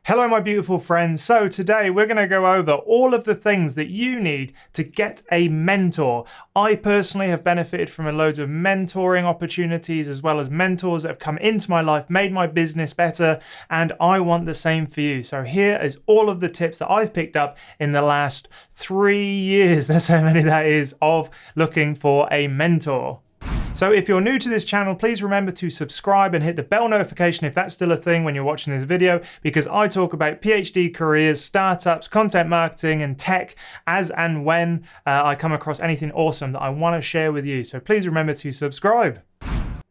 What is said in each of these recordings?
Hello, my beautiful friends. So today we're going to go over all of the things that you need to get a mentor. I personally have benefited from loads of mentoring opportunities as well as mentors that have come into my life, made my business better, and I want the same for you. So here is all of the tips that I've picked up in the last 3 years, that's how many that is, of looking for a mentor. So if you're new to this channel, please remember to subscribe and hit the bell notification if that's still a thing when you're watching this video, because I talk about PhD careers, startups, content marketing, and tech as and when I come across anything awesome that I want to share with you. So please remember to subscribe.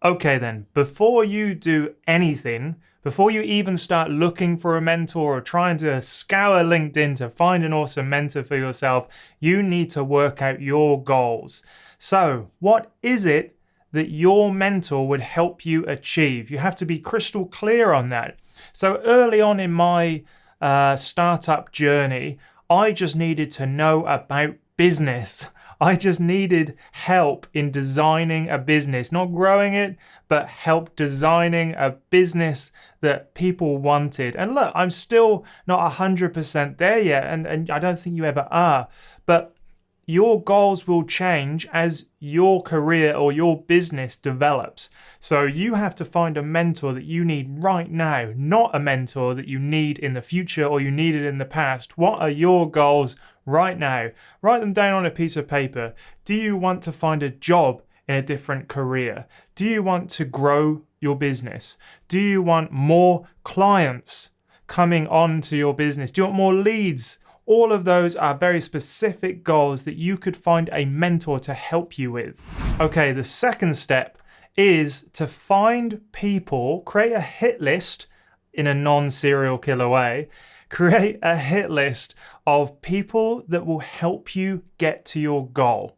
Okay then, before you do anything, before you even start looking for a mentor or trying to scour LinkedIn to find an awesome mentor for yourself, you need to work out your goals. So what is it that your mentor would help you achieve? You have to be crystal clear on that. So early on in my startup journey, I just needed to know about business. I just needed help in designing a business, not growing it, but help designing a business that people wanted. And look, I'm still not 100% there yet, and I don't think you ever are, but your goals will change as your career or your business develops. So you have to find a mentor that you need right now, not a mentor that you need in the future or you needed in the past. What are your goals right now? Write them down on a piece of paper. Do you want to find a job in a different career? Do you want to grow your business? Do you want more clients coming on to your business? Do you want more leads? All of those are very specific goals that you could find a mentor to help you with. Okay, the second step is to find people, create a hit list in a non-serial killer way, create a hit list of people that will help you get to your goal.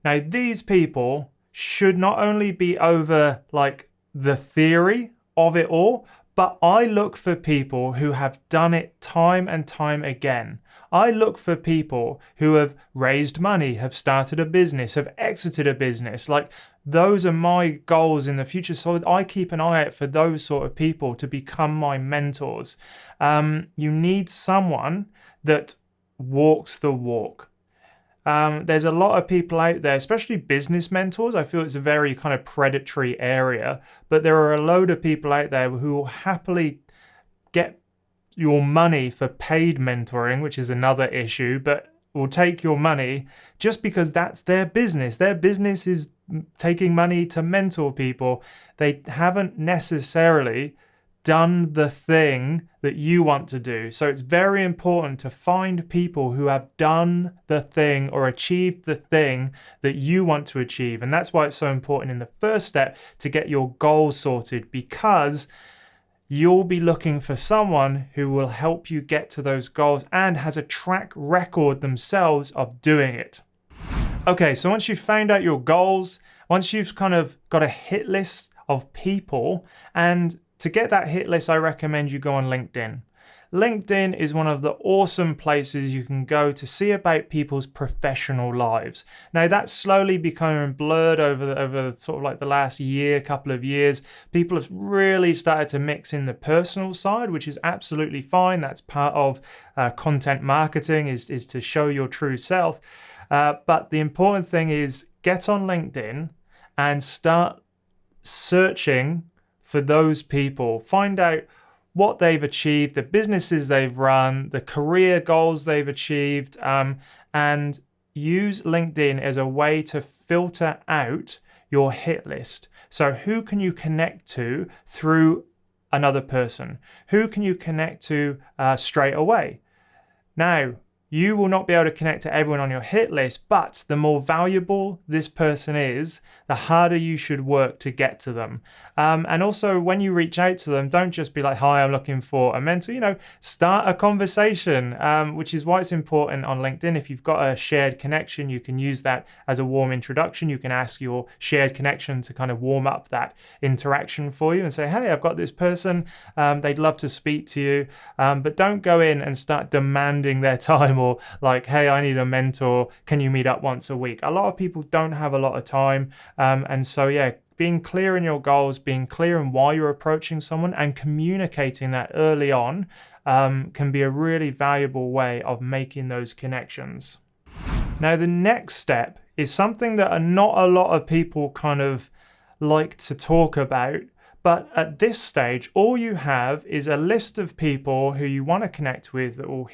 Now, these people should not only be over like the theory of it all, but I look for people who have done it time and time again. I look for people who have raised money, have started a business, have exited a business. Like, those are my goals in the future. So I keep an eye out for those sort of people to become my mentors. You need someone that walks the walk. There's a lot of people out there, especially business mentors. I feel it's a very kind of predatory area, but there are a load of people out there who will happily get your money for paid mentoring, which is another issue, but will take your money just because that's their business. Their business is taking money to mentor people. They haven't necessarily done the thing that you want to do. So it's very important to find people who have done the thing or achieved the thing that you want to achieve. And that's why it's so important in the first step to get your goals sorted, because you'll be looking for someone who will help you get to those goals and has a track record themselves of doing it. Okay, so once you've found out your goals, once you've kind of got a hit list of people, and to get that hit list, I recommend you go on LinkedIn. LinkedIn is one of the awesome places you can go to see about people's professional lives. Now, that's slowly becoming blurred over sort of like the last year, couple of years. People have really started to mix in the personal side, which is absolutely fine. That's part of content marketing, is to show your true self. But the important thing is get on LinkedIn and start searching for those people. Find out what they've achieved, the businesses they've run, the career goals they've achieved, and use LinkedIn as a way to filter out your hit list. So who can you connect to through another person? Who can you connect to straight away? Now, you will not be able to connect to everyone on your hit list, but the more valuable this person is, the harder you should work to get to them. And also, when you reach out to them, don't just be like, hi, I'm looking for a mentor. Start a conversation, which is why it's important on LinkedIn. If you've got a shared connection, you can use that as a warm introduction. You can ask your shared connection to kind of warm up that interaction for you and say, hey, I've got this person. They'd love to speak to you. But don't go in and start demanding their time, or like, hey, I need a mentor. Can you meet up once a week? A lot of people don't have a lot of time. And so, yeah, being clear in your goals, being clear in why you're approaching someone, and communicating that early on can be a really valuable way of making those connections. Now, the next step is something that not a lot of people kind of like to talk about. But at this stage, all you have is a list of people who you want to connect with that will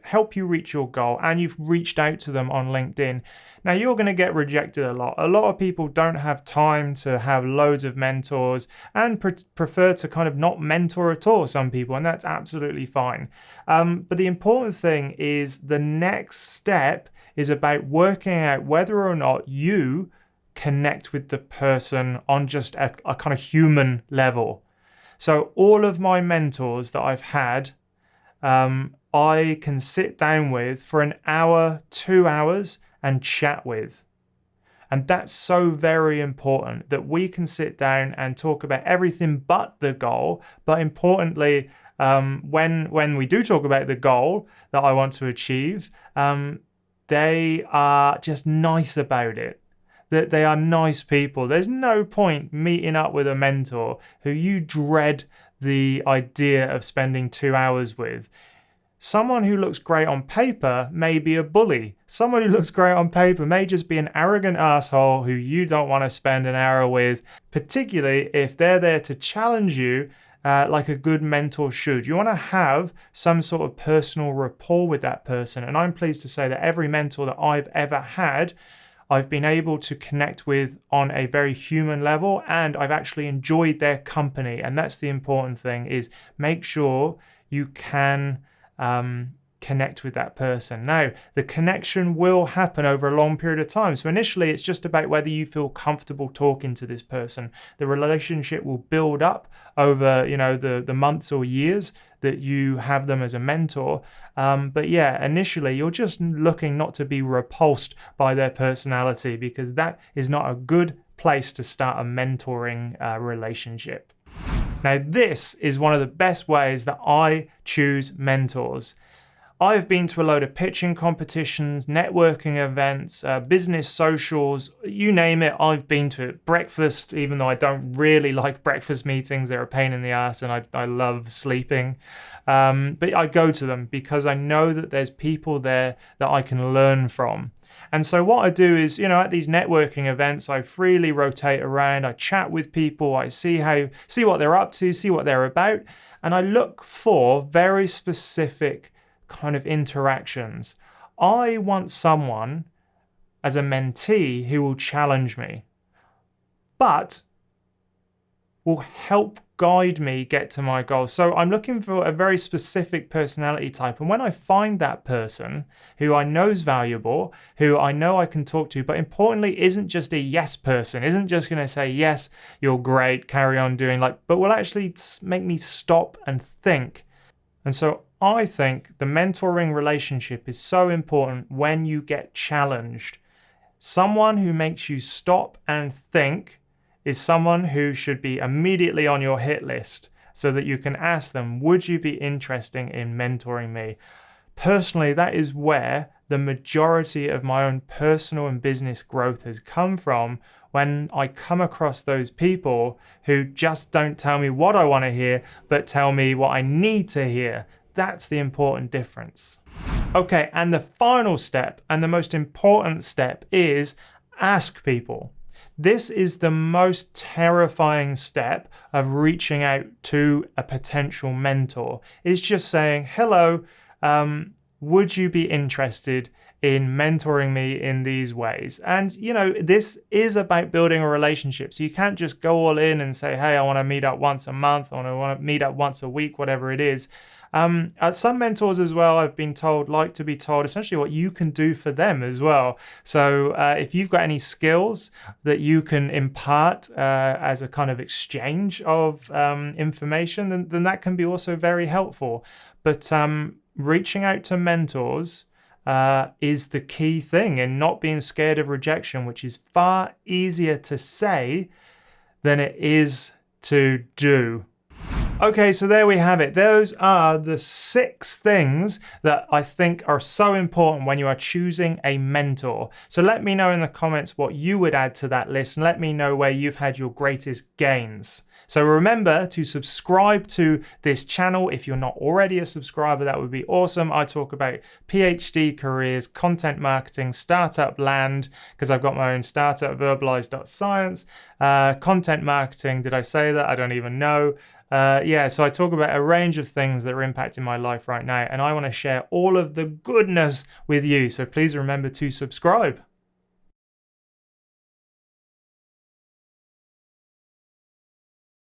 help you reach your goal, and you've reached out to them on LinkedIn. Now, you're going to get rejected a lot. A lot of people don't have time to have loads of mentors and prefer to kind of not mentor at all, some people, and that's absolutely fine. But the important thing is the next step is about working out whether or not you connect with the person on just a kind of human level. So all of my mentors that I've had, I can sit down with for an hour, 2 hours and chat with. And that's so very important that we can sit down and talk about everything but the goal. But importantly, when we do talk about the goal that I want to achieve, they are just nice about it. That they are nice people. There's no point meeting up with a mentor who you dread the idea of spending 2 hours with. Someone who looks great on paper may be a bully. Someone who looks great on paper may just be an arrogant asshole who you don't want to spend an hour with, particularly if they're there to challenge you like a good mentor should. You want to have some sort of personal rapport with that person. And I'm pleased to say that every mentor that I've ever had, I've been able to connect with on a very human level, and I've actually enjoyed their company. And that's the important thing, is make sure you can connect with that person. Now, the connection will happen over a long period of time. So initially, it's just about whether you feel comfortable talking to this person. The relationship will build up over, the months or years that you have them as a mentor. But yeah, initially, you're just looking not to be repulsed by their personality, because that is not a good place to start a mentoring relationship. Now, this is one of the best ways that I choose mentors. I've been to a load of pitching competitions, networking events, business socials, you name it, I've been to it. Breakfast, even though I don't really like breakfast meetings, they're a pain in the ass and I love sleeping. But I go to them because I know that there's people there that I can learn from. And so what I do is, at these networking events, I freely rotate around, I chat with people, I see what they're up to, see what they're about, and I look for very specific kind of interactions. I want someone as a mentee who will challenge me, but will help guide me get to my goals. So I'm looking for a very specific personality type. And when I find that person who I know is valuable, who I know I can talk to, but importantly isn't just a yes person, isn't just going to say, yes, you're great, carry on doing, but will actually make me stop and think. And so I think the mentoring relationship is so important when you get challenged. Someone who makes you stop and think is someone who should be immediately on your hit list, so that you can ask them, would you be interested in mentoring me? Personally, that is where the majority of my own personal and business growth has come from, when I come across those people who just don't tell me what I want to hear, but tell me what I need to hear. That's the important difference. Okay, and the final step, and the most important step, is ask people. This is the most terrifying step of reaching out to a potential mentor. It's just saying, hello, would you be interested in mentoring me in these ways? And, this is about building a relationship. So you can't just go all in and say, hey, I want to meet up once a month, or I want to meet up once a week, whatever it is. Some mentors as well, I've been told, like to be told essentially what you can do for them as well. So if you've got any skills that you can impart as a kind of exchange of information, then that can be also very helpful. But reaching out to mentors is the key thing, and not being scared of rejection, which is far easier to say than it is to do. Okay, so there we have it. Those are the 6 things that I think are so important when you are choosing a mentor. So let me know in the comments what you would add to that list, and let me know where you've had your greatest gains. So remember to subscribe to this channel if you're not already a subscriber. That would be awesome. I talk about PhD careers, content marketing, startup land, because I've got my own startup, verbalize.science, content marketing. Did I say that? I don't even know. So I talk about a range of things that are impacting my life right now, and I want to share all of the goodness with you. So please remember to subscribe.